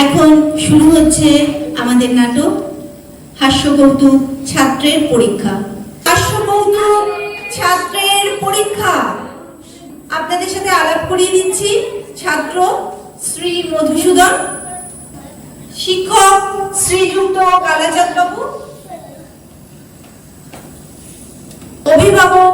এখন শুরু হচ্ছে আমাদের নাটক হাস্যকৌতুক ছাত্রের পরীক্ষা। হাস্যকৌতুক ছাত্রের পরীক্ষা। আপনাদের সাথে আলাপ করিয়ে দিচ্ছি ছাত্র শ্রী মধুসূদন, শিক্ষক শ্রীযুক্ত কালাচাঁদ বাবু, অভিভাবক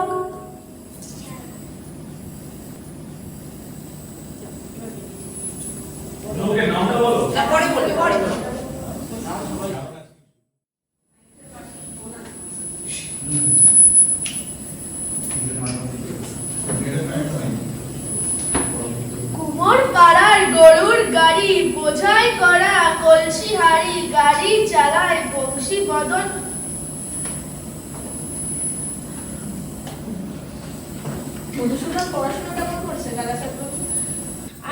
কুমোর পাড়ার গরুর গাড়ি বোঝাই করা কলসি হাড়ি, গাড়ি চালায় বংশী বদন। মধুসূদন পড়াশোনা কেমন করছে?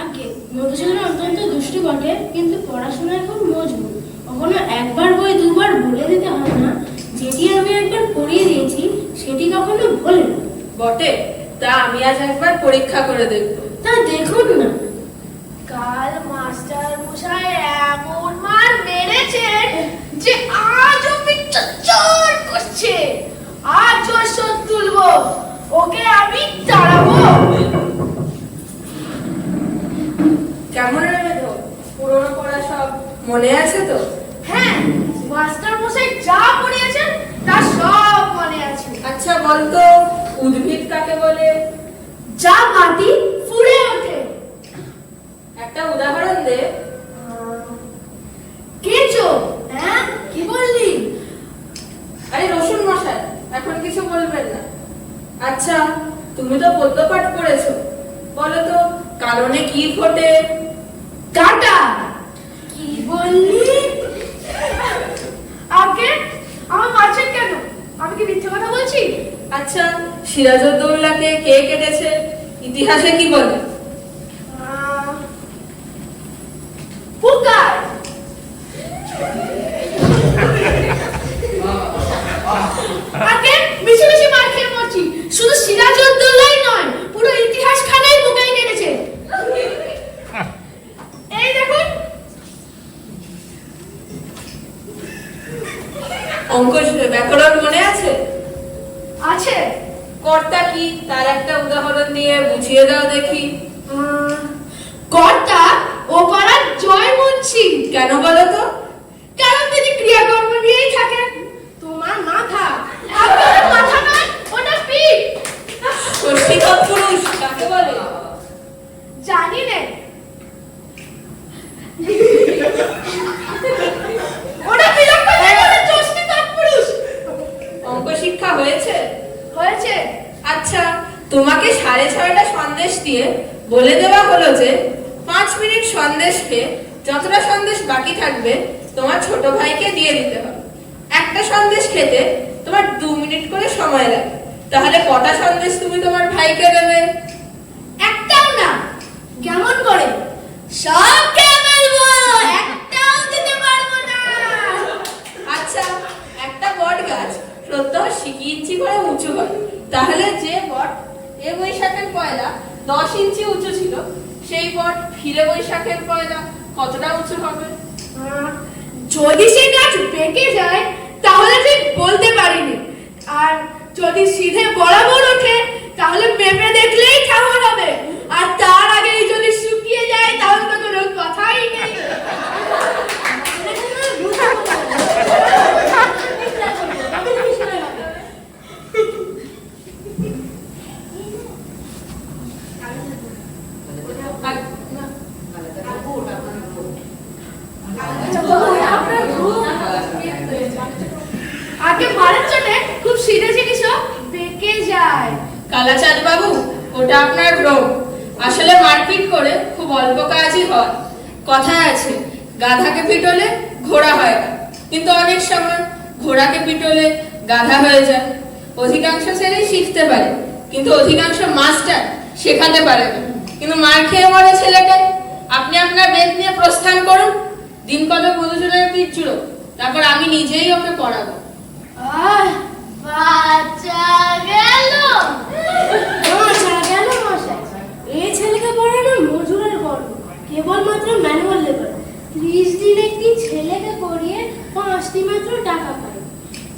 আগে মধুসূদন অত্যন্ত দুষ্টু বটে, কিন্তু পড়াশোনায় খুব মজবুত। কখনো একবার বই দুবার বলে দিতে হয় না। যেটি আমি একবার পড়িয়ে দিয়েছি সেটি কখনো ভোলে না। বটে, তা আমি আজ একবার পরীক্ষা করে দেখব। তা দেখুন না। কাল মাস্টার মশাই এমন মার মেরেছেন যে আজ আমি চচ্চর করছে। আজ ওর শোধ তুলবো, ওকে আমি তাড়াবো। কেমন রে তো? পুরোনো পড়া সব মনে আছে তো? হ্যাঁ, মাস্টার মশাই যা পড়িয়েছেন তা সব মনে আছে। আচ্ছা বলতো, উদ্ভিদ কাকে বলে? যা মাটি ফুঁড়ে ওঠে। একটা উদাহরণ দে। কেঁচো। হ্যাঁ, কি বললি? আরে রসুন মশাই, এখন কিছু বলবেন না। আচ্ছা, তুমি তো পদ্য পাঠ করেছো, বলো তো কারণে কি ফোটে? কাঁটা। কি বললি? আগে আমার মারছেন কেন? আমি কি মিথ্যে কথা বলছি? আচ্ছা, সিরাজউদ্দৌলাকে কে কেটেছে? ইতিহাসে কি বলে? পুকার। আগে বেশি বেশি মার খেয়ে মরছি। শুধু সিরাজউদ্দৌলাই নয়, পুরো ইতিহাস খানাই পুকাই কেটেছে। এই দেখুন। অঙ্ক ব্যাকরণ মনে আছে? আছে। কর্তা কি, তার একটা উদাহরণ দিয়ে বুঝিয়ে দাও দেখি। কর্তা ও পাড়ার জয়মুন্সি। কেন বলো তো? কারণ তিনি ক্রিয়াকর্ম নিয়েই থাকেন। তোমার মাথা। আপনার মাথা নয়, ওটা পিঠ। ষষ্ঠী তৎপুরুষ কাকে বলে? জানি না। ওটা বিলম্ব করে ষষ্ঠী তৎপুরুষ। অঙ্ক শিক্ষা হয়েছে? হয়েছে। আচ্ছা, তোমাকে 6:30টা সন্দেশ দিয়ে বলে দেওয়া হলো যে 5 মিনিট সন্দেশ খেয়ে যতটা সন্দেশ বাকি থাকবে তোমার ছোট ভাইকে দিয়ে দিতে হবে। একটা সন্দেশ খেতে তোমার 2 মিনিট করে সময় লাগে। তাহলে কটা সন্দেশ তুমি তোমার ভাইকে দেবে? একটাও না। কেমন করে? সব খেয়ে ফেলবো, একটাও দিতে পারবো না। আচ্ছা, একটা বট গাছ প্রত্যহ 1 ইঞ্চি করে উঁচু হয়। তাহলে যে বট বৈশাখের পয়লা 10 ইঞ্চি উঁচু ছিল, সেই বট ফিরে বৈশাখের পয়লা কতটা উঁচু হবে? যদি সেই গাছ বেঁকে যায় তাহলে ঠিক বলতে পারিনি। আর যদি সিধে বরাবর ওঠে তাহলে পেঁপে দেখলেই ঠাহর হবে। আর তার আগে যদি শুকিয়ে যায় তাহলে তো কোনো কথাই নেই। আগে মারার জন্য খুব সিধে জিনিসও বেঁকে যায়। কালাচাঁদ বাবু, ওটা আপনার ভ্রম। আসলে মারপিট করে খুব অল্প কাজই হয়। কথায় আছে, গাধাকে পিটলে ঘোড়া হয় না, কিন্তু অনেক সময় ঘোড়াকে পিটলে গাধা হয়ে যায়। অধিকাংশ ছেলেই শিখতে পারে, কিন্তু অধিকাংশ মাস্টার শেখাতে পারে না। কিন্তু মার খেয়ে মরে ছেলেটাই। আপনি আপনার বেদ নিয়ে প্রস্থান করুন, দিন কত মধুসূদনের পিঠ চুড়ো, তারপর আমি নিজেই ওকে পড়াবো। বাচ্চা গেল। মশাই, এই ছেলেকে পড়ানো মজুরের গর্ব, কেবলমাত্র ম্যানুয়াল লেবার। 30 দিন একটি ছেলেকে পড়িয়ে 5টি মাত্র টাকা পায়।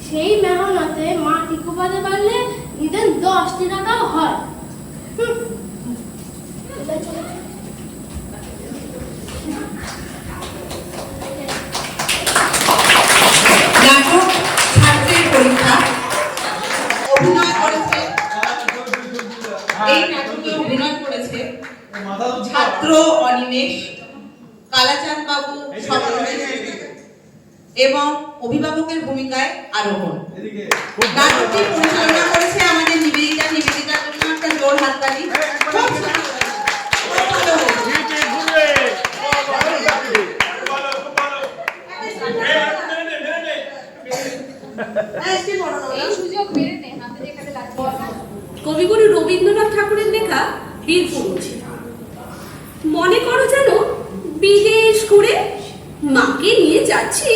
সেই মেহনতে মাটি কোপাতে পারলে নিদেন 10টি টাকাও হয়। নাটক ছাত্রের পরীক্ষা অভিনয় করেছে, এই নাটকে অভিনয় করেছে ছাত্র অনিমেষ, কালাচাঁদ বাবু এবং অভিভাবকের ভূমিকায় আরোহণ। নাটকটি পরিচালনা করেছে আমাদের নিবেদিতা। নিবেদিতার জন্য একটা জোর হাততালি। খুব সুন্দর। কবিগুরু রবীন্দ্রনাথ ঠাকুরের লেখা বীরপুরুষ। মনে করো যেন বিদেশ ঘুরে মাকে নিয়ে যাচ্ছি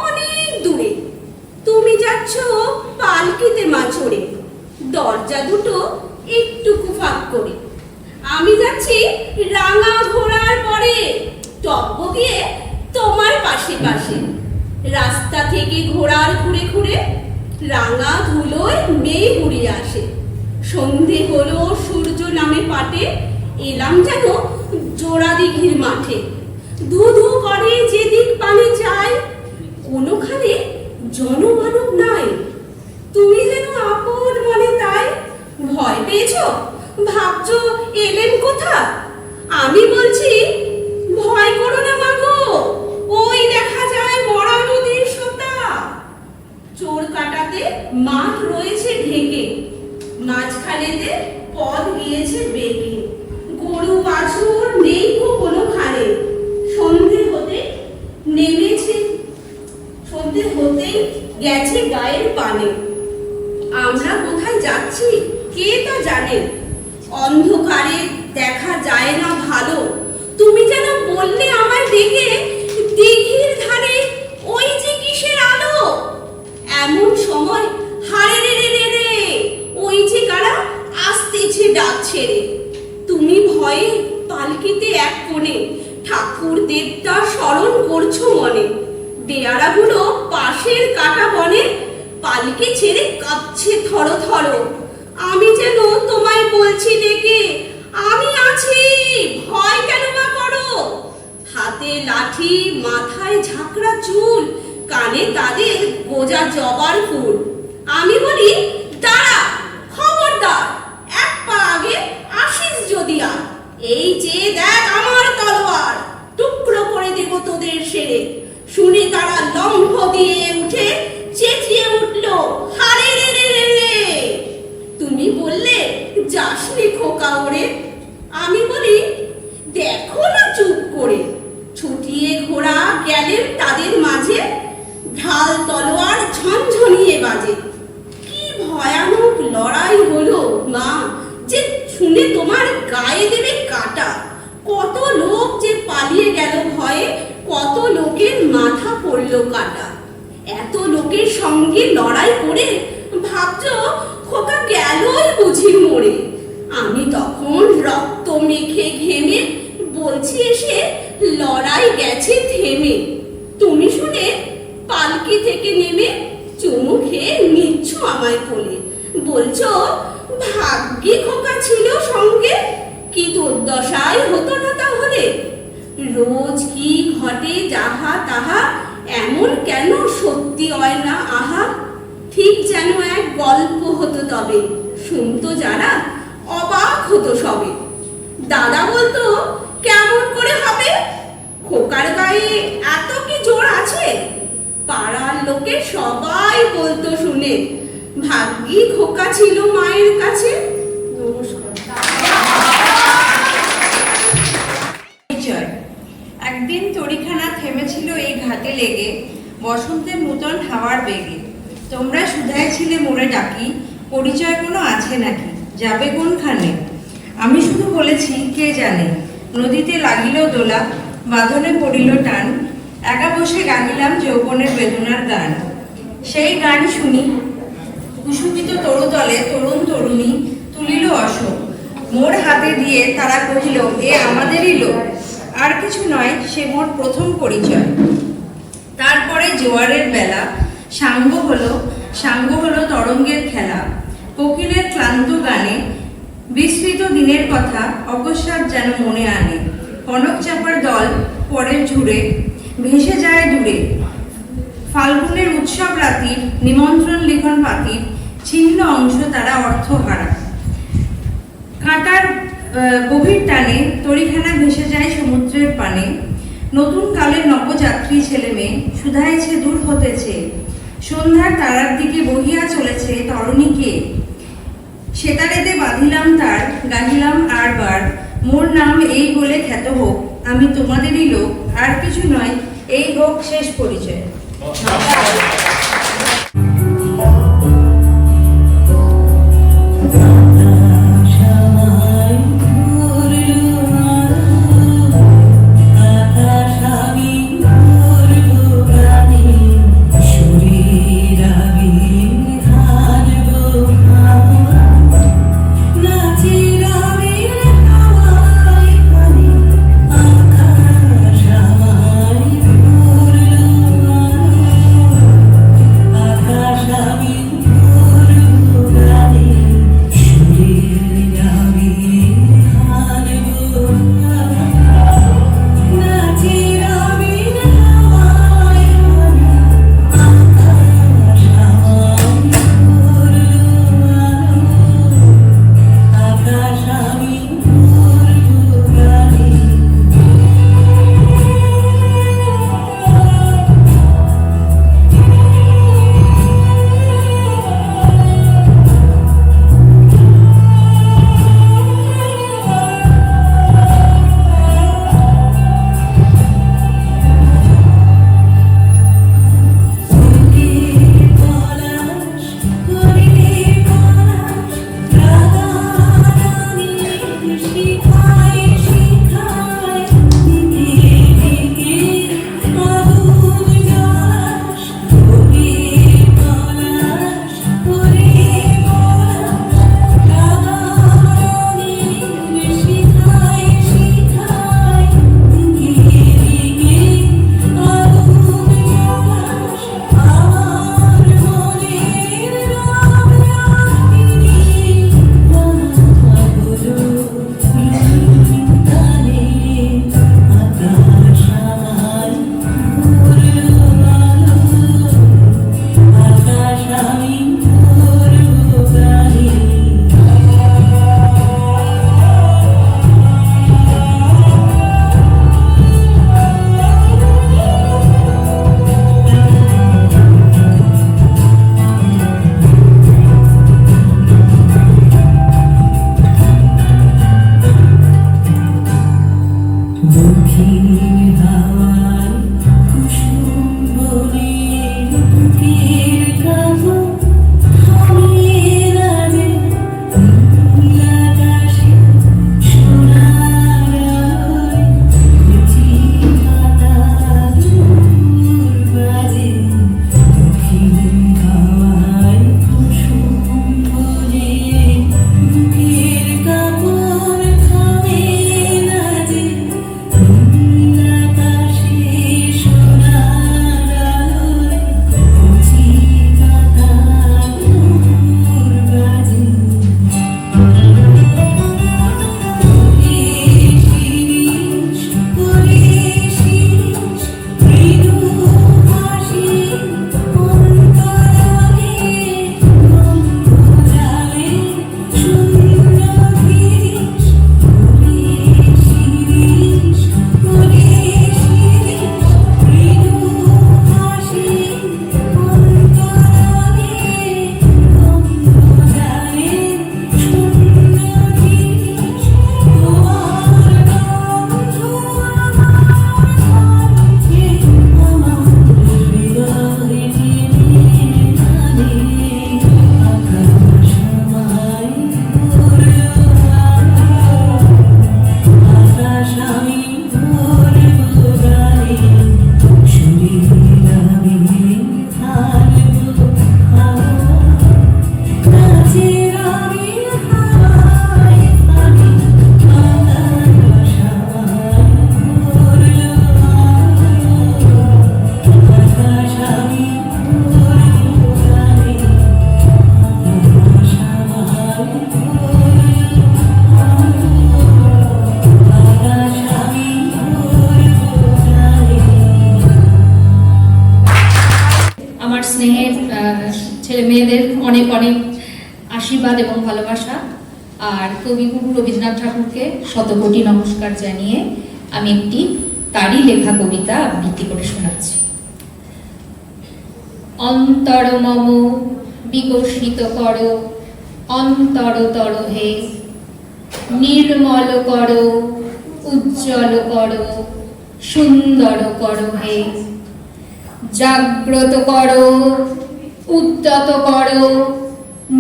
অনেক দূরে। তুমি যাচ্ছ পালকিতে মা চড়ে, দরজা দুটো একটুকু ফাঁক করে। আমি যাচ্ছি রাঙা ঘোড়ার পরে, টপকে তোমার পাশে পাশে। রাস্তা থেকে ঘোড়ার ঘুরে ঘুরে রাঙা ধুলোয় মেয়ে উড়িয়ে আসে। সন্ধে হলো, সূর্য নামে পাটে, এলাম যেন জোড়া দিঘির মাঠে। ধু ধু করে যেদিক পানে যায়, কোনোখানে জনমানব নাই। তুমি যেন আপদ মনে তাই। ভয় পেয়েছ, ভাবছো এলেন কোথা? আমি বলছি ভয় করো না মাগো, ওই দেখা যায় মরা নদীর সোতা। চোর কাটাতে মাঠ রয়েছে ঢেকে, মাঝখানেতে পথ গিয়েছে বেগে। গরু বাছুর নেই কোনো খানে, সন্ধে হতে নেমেছে, সন্ধে হতে গেছে গায়ের পানে। আমরা কোথায় যাচ্ছি কে তা জানে, অন্ধকারে দেখা যায় না ভালো। তুমি যেন বললে আমায় ডেকে, দিঘির ধারে ওই যে কিসের আলো। এমন সময় হারে রে রে রে রে, ওই যে কারা আসতেছে ডাক ছেড়ে। তুমি ভয়ে পালকিতে এক কোণে, ঠাকুর দেবতা স্মরণ করছো মনে। বেয়ারাগুলো পাশের কাটা বনে, পালকি ছেড়ে কাঁপছে থর থর। আমি যেন তোমায় বলছি ডেকে, আমি আছি, ভয় কেন বা করো। হাতে লাঠি, মাথায় ঝাঁকড়া চুল, কানে তাদের গোজা জবার ফুল। আমি বলি দাঁড়া, খবরদার, এক পা আগে আসিস যদি আর। এই যে দেখ আমার তলোয়ার, টুকরো করে দেব তোদের সেরে। শুনে তারা লম্ফ দিয়ে উঠে চেঁচিয়ে উঠল, হারে রে রে রে রে। তুমি বললে যাসনি খোকা ওরে। আমি বলি দেখো না চুপ করে। ছুটিয়ে ঘোড়া গেলেন তাদের মাঝে, ঢাল তলোয়ার ঝনঝনিয়ে বাজে। কি ভয়ানক লড়াই হলো মা, যে শুনে তোমার গায়ে দেবে কাটা। কত লোক যে পালিয়ে গেল ভয়ে, কত লোকের মাথা পড়লো কাটা। এত লোকের সঙ্গে লড়াই করে ভাবছো খোকা গেলই বুঝি মরে। আমি তখন রক্ত মেখে ঘেমে বলছি এসে, লড়াই গেছে থেমে। তুমি শুনে পালকি থেকে নেমে চুমু খেয়ে নিচ্ছ আমায় কোলে। বলছো ভাগ্যে খোকা ছিল সঙ্গে, কি দুর্দশাই হতো না তাহলে। রোজ কি ঘটে যাহা তাহা, এমন কেন সত্যি হয় না আহা। ঠিক যেন এক গল্প হতো তবে, শুনতো যারা অবাক হতো সবে। দাদা বলতো কেমন করে হবে, খোকার গায়ে এত কি জোর আছে। পাড়ার লোকে সবাই বলতো শুনে, ভাগ্যি খোকা ছিল মায়ের কাছে। নমস্কার। একদিন তড়িখানা থেমেছিল এই ঘাটে লেগে, বসন্তের নূতন হাওয়ার বেগে। তোমরা শুধায় ছিলে মোরে ডাকি, পরিচয় কোনো আছে নাকি, যাবে কোনখানে। আমি শুধু বলেছি কে জানে। নদীতে লাগিল দোলা, বাঁধনে পড়িল টান, একা বসে গাহিলাম যৌবনের বেদনার গান। সেই গান শুনি কুসুমিত তরুতলে তরুণ তরুণী তুলিল অশোক। মোর হাতে দিয়ে তারা কহিল এ আমাদেরই লোক। আর কিছু নয়, সে মোর প্রথম পরিচয়। তারপরে জোয়ারের বেলা, সাঙ্গ হলো তরঙ্গের খেলা। কোকিলের ক্লান্ত গানে বিস্মৃত দিনের কথা অকস্মাৎ যেন মনে আনে। কনক চাপার দল পরের ঝুড়ে ভেসে যায় দূরে। ফাল্গুনের উৎসব রাতির নিমন্ত্রণ লিখন পাতির ছিন্ন অংশ তারা অর্থহারা। কাঁটার গভীর টানে তরিখানা ভেসে যায় সমুদ্রের পানে। নতুন কালের নবযাত্রী ছেলে মেয়ে শুধাইছে দূর হতেছে। সন্ধ্যার তারার দিকে বহিয়া চলেছে তরণীকে। সেতারেতে বাঁধিলাম তার, গাহিলাম আরবার, মোর নাম এই বলে খ্যাত হোক, আমি তোমাদেরই লোক, আর কিছু নয়, এই হোক শেষ পরিচয়। ছেলে মেয়েদের অনেক অনেক আশীর্বাদ এবং ভালোবাসা। আর কবিগুরু রবীন্দ্রনাথ ঠাকুরকে শতকোটি নমস্কার জানিয়ে আমি একটি তারই লেখা কবিতা আবৃত্তি করে শোনাচ্ছি। অন্তর মম বিকশিত কর অন্তরতর হে, নির্মল কর উজ্জ্বল কর সুন্দর কর হে, জাগ্রত কর উদ্যত কর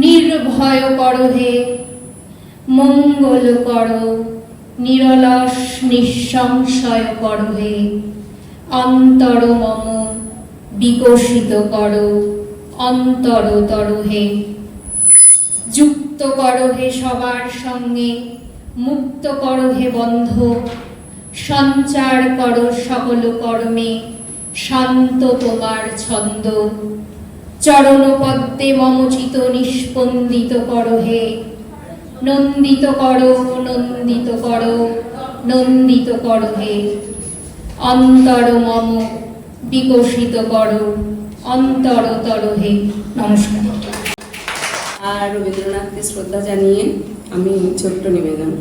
নির্ভয় কর হে, মঙ্গল কর নিরলস নিঃসংশয় কর হে, অন্তর মম বিকশিত কর অন্তরতর হে, যুক্ত কর হে সবার সঙ্গে মুক্ত কর হে বন্ধ, সঞ্চার কর সকল কর্মে শান্ত তোমার ছন্দ, চরণ পদ্মে মমচিত নিষ্পন্দিত কর হে, নন্দিত কর নন্দিত কর নন্দিত কর হে, অন্তর মম বিকশিত কর অন্তরতর হে। নমস্কার। আর রবীন্দ্রনাথকে শ্রদ্ধা জানিয়ে আমি ছোট্ট নিবেদন।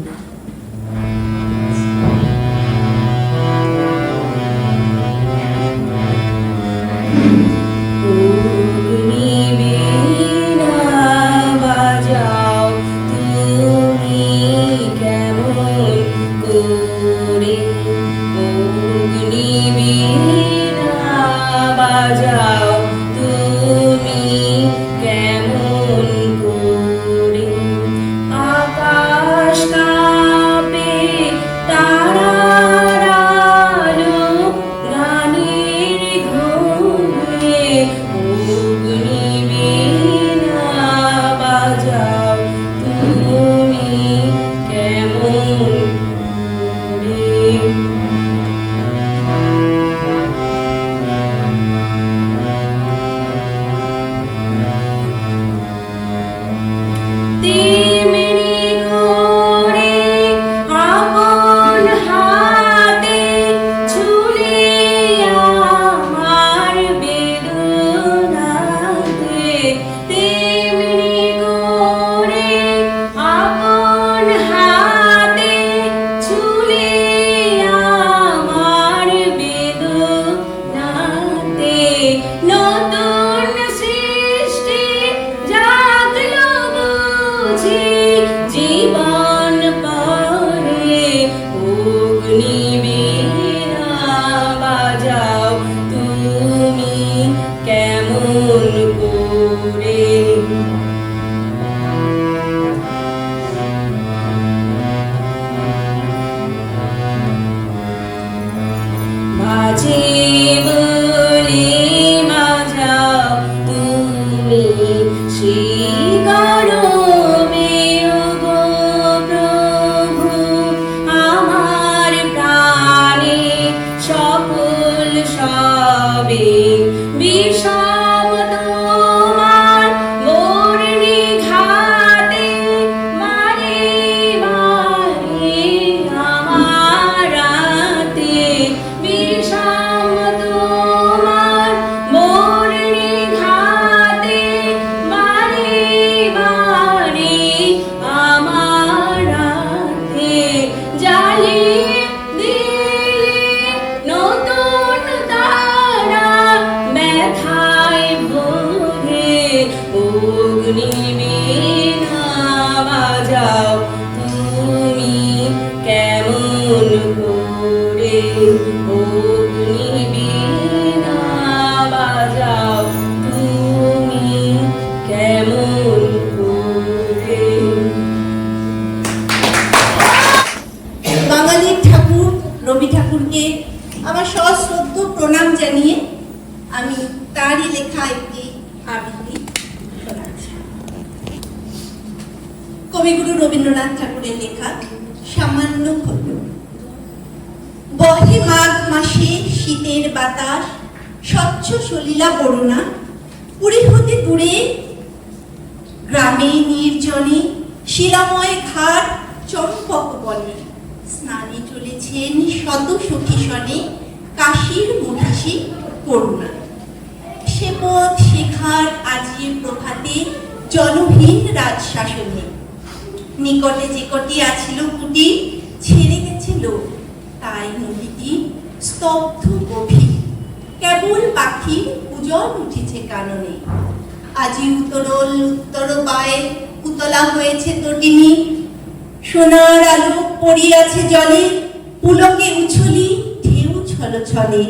বাঙালির ঠাকুর রবি ঠাকুরকে আমার সশ্রদ্ধ প্রণাম জানিয়ে আমি তারই লেখা একটি আবৃত্তি শোনাচ্ছি। কবিগুরু রবীন্দ্রনাথ ঠাকুরের লেখা সামান্য ক্ষত। বহে মাঘ মাসে শীতের বাতাস, স্বচ্ছ সলিলা বরুণা, পুরী হতে দূরে গ্রামে নির্জনে শিলাময় ঘাট চম্পক বনে, স্নানে চলেছেন শত সখী সনে কাশীর মহিষী করুণা। সে পথ শেখার আজি প্রভাতে জনহীন রাজশাসনে। নিকটে যে কটি আছিল কুটি, ছেড়ে গেছে লোক, তাই নদীটি স্তব্ধ গভীর, কেবল পাখির পূজন উঠেছে কাননে। আজি উত্তরল উত্তর পায়ে উতলা হয়েছে তটিনী, সোনার আলো পড়িয়াছে জলে, পুলকে উছলি ঢেউ ছল ছলে,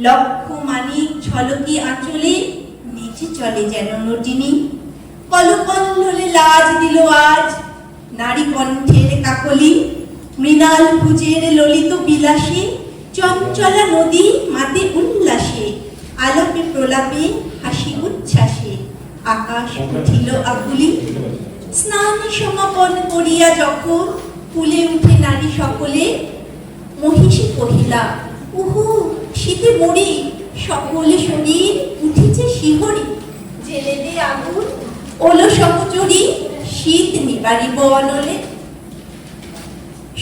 লক্ষ মানিক ঝলকি আঁচলে, নিচে চলে যেন নটিনী। কলকল্লোলে লাজ দিল আজ নারী কণ্ঠের কাকলি, মৃণাল ভুজের ললিত বিলাসে, চঞ্চলা নদী মাতে উল্লাসে, আলাপে প্রলাপে হাসি উচ্ছ্বাসে, আকাশ উঠিল আকুলি। স্নান সমাপন করিয়া যখন ফুলে উঠে নারী সকলে, মহিষী কহিলা উহু শীতে মরি, সকলে শরীর উঠেছে শিহরি, জেলে দে আগুন ওলো সহচরি, শীত নিবারিব অনলে।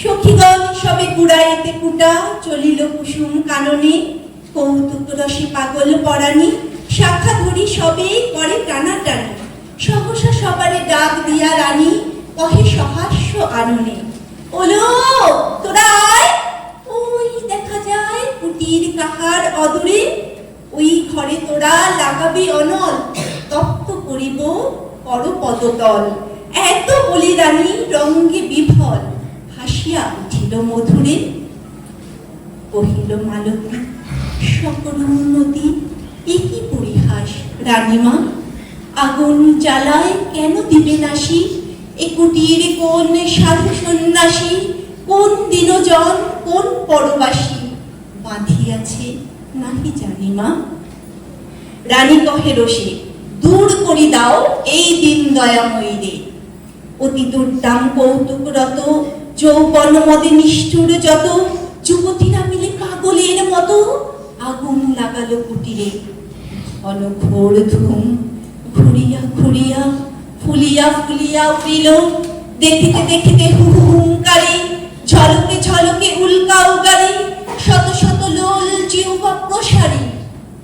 সখীগণ সবে কুড়াইতে কুটা, চলিল কুসুম কাননে, কৌতুক রসে পাগল পরাণী, শাখা ধরি সবে করে টানাটানি, সহসা সবারে ডাক দিয়া রানী, কহে সহাস্য আননে ওলো তোরা আয়, ওই দেখা যায় কুটির কাহার অদূরে, ওই ঘরে তোরা লাগাবি অনল, তপ্ত করিব পর পদতল। এত বলি রানী রঙ্গে বিফল, হাসিয়া উঠিল মধুরে। কহিল মালতী সকরুন্নতি, একই পরিহাস রানীমা, আগুন জ্বালায় কেন দিবে নাশি, এ কুটির কোন সাধু সন্ন্যাসী, কোন দিনজন কোন পরবাসী, বাঁধিয়াছে নাহি জানি মা। রানী কহে রসে দূর করি দাও এই দিন দয়াময়ী রে, অতি দুর্দাম কৌতুকরত, যৌবন মদে নিষ্ঠুর যত, যুবতীরা মিলে পাগলের মতো আগুন লাগালো কুটিরে। ঘন ঘোর ধুম ঘুরিয়া ঘুরিয়া ফুলিয়া ফুলিয়া উঠিল, দেখিতে দেখিতে হুহুঙ্কারে, ঝলকে ঝলকে উল্কা উগারে, শত শত লোল জিহ্বা প্রসারী,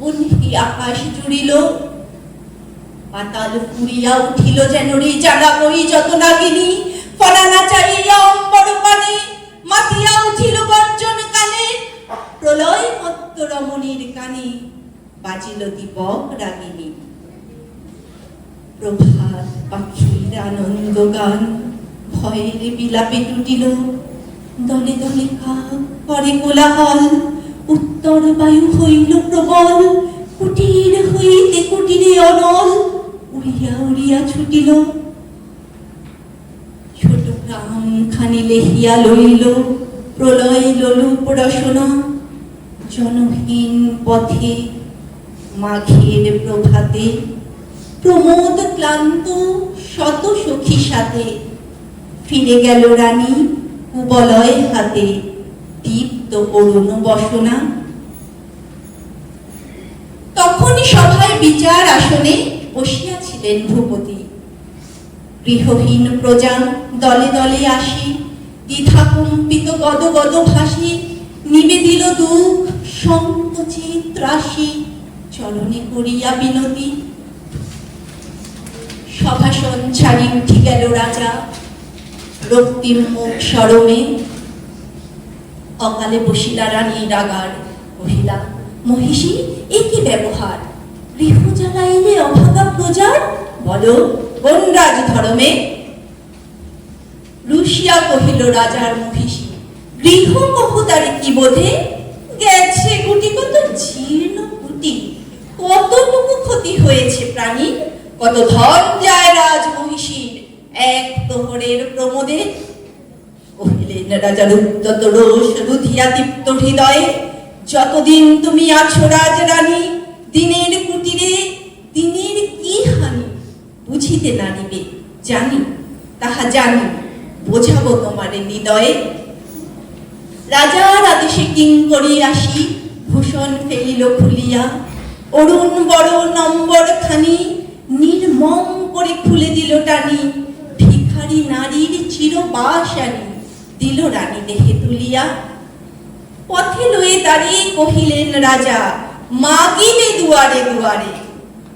বন্ধি আকাশ জুড়িল। পাতাল ফুরিয়া উঠিল যেন রে জানা বই যত নাগিনী, ফলানা চাইয়া অম্বর পানে, মাতিয়া উঠিল গর্জন কানে, প্রলয় মত্ত রমণীর কানে, বাজিল দীপক রাগিনী। প্রভাত পাখির আনন্দ গান ভয়ের বিলাপে টুটিল, দলে দলে কাক করে কোলাহল, উত্তর বায়ু হইল প্রবল, কুটির হইতে কুটিরে অনল, উড়িয়া উড়িয়া ছুটিল। ছোট গ্রাম খানি লেহিয়া লইল, প্রলয় লোলুপ রসনা, জনহীন পথে মাঘের প্রভাতে, প্রমোদ ক্লান্ত শত সখী সাথে, ফিরে গেল রানী কুবলয় হাতে, দীপ্ত অরুণ বসনা। তখনই সভায় বিচার আসনে বসিয়াছিলেন ভূপতি, গৃহহীন প্রজা দলে দলে আসি, দ্বিধা কম্পিত গদ গদ ভাসি, নিবেদিল দুঃখ সন্তচিত রাশি, চরণে করিয়া বিনতি। সভাসন ছাড়ি উঠি গেল রাজা, রক্তিম মুখ সরমে, অকালে বসিলা রানী রাগার, কহিলা মহিষী এ কি ব্যবহার, গৃহ জ্বালাইলে অভাগা প্রজার, বলো কোন রাজ ধর্মে। রুশিয়া কহিল রাজার মহিষী, গৃহ কহতারে কি বোধে, গেছে গুটি কত জীর্ণ কুটি, কতটুকু ক্ষতি হয়েছে প্রাণী, কত ধন যায় রাজ মহিষীর এক প্রহরের প্রমোদে। কহিলেন রাজার উদ্যত রোষ রুধিয়া দীপ্ত হৃদয়ে, যতদিন তুমি আছো রাজ রানী, দিনের কুটিরে দিনের কি হানি, বুঝিতে নারিবে জানি, তাহা জানি বোঝাবো তোমারে হৃদয়ে। রাজার আদেশে কিঙ্করী আসি, ভূষণ ফেলিল খুলিয়া, অরুণ বড় নম্বর খানি, নির্মম করে খুলে দিল টানি, ভিখারি নারীর চিরবাসানি, দিল রানী দেহে তুলিয়া। পথে লয়ে দাঁড়িয়ে কহিলেন রাজা, মাগিবে দুয়ারে দুয়ারে,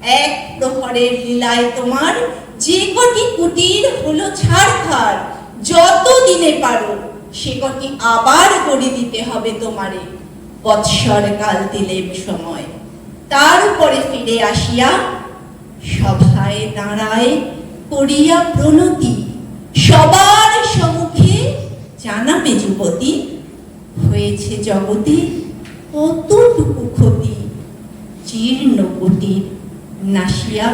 এক প্রহরের লীলায় তোমার যে কটি কুটির হলো ছাড়খাড়, যত দিনে পারো সে কটি আবার গড়ে দিতে হবে তোমারে বৎসর কাল দিলেম সময়। তারপরে ফিরে আসিয়া সভায় দাঁড়ায় করিয়া প্রণতি, সবার সম্মুখে জানাবে যুবতী, হয়েছে জগতে কতটুকু ক্ষতি, জীর্ণ কুটির নাসিয়া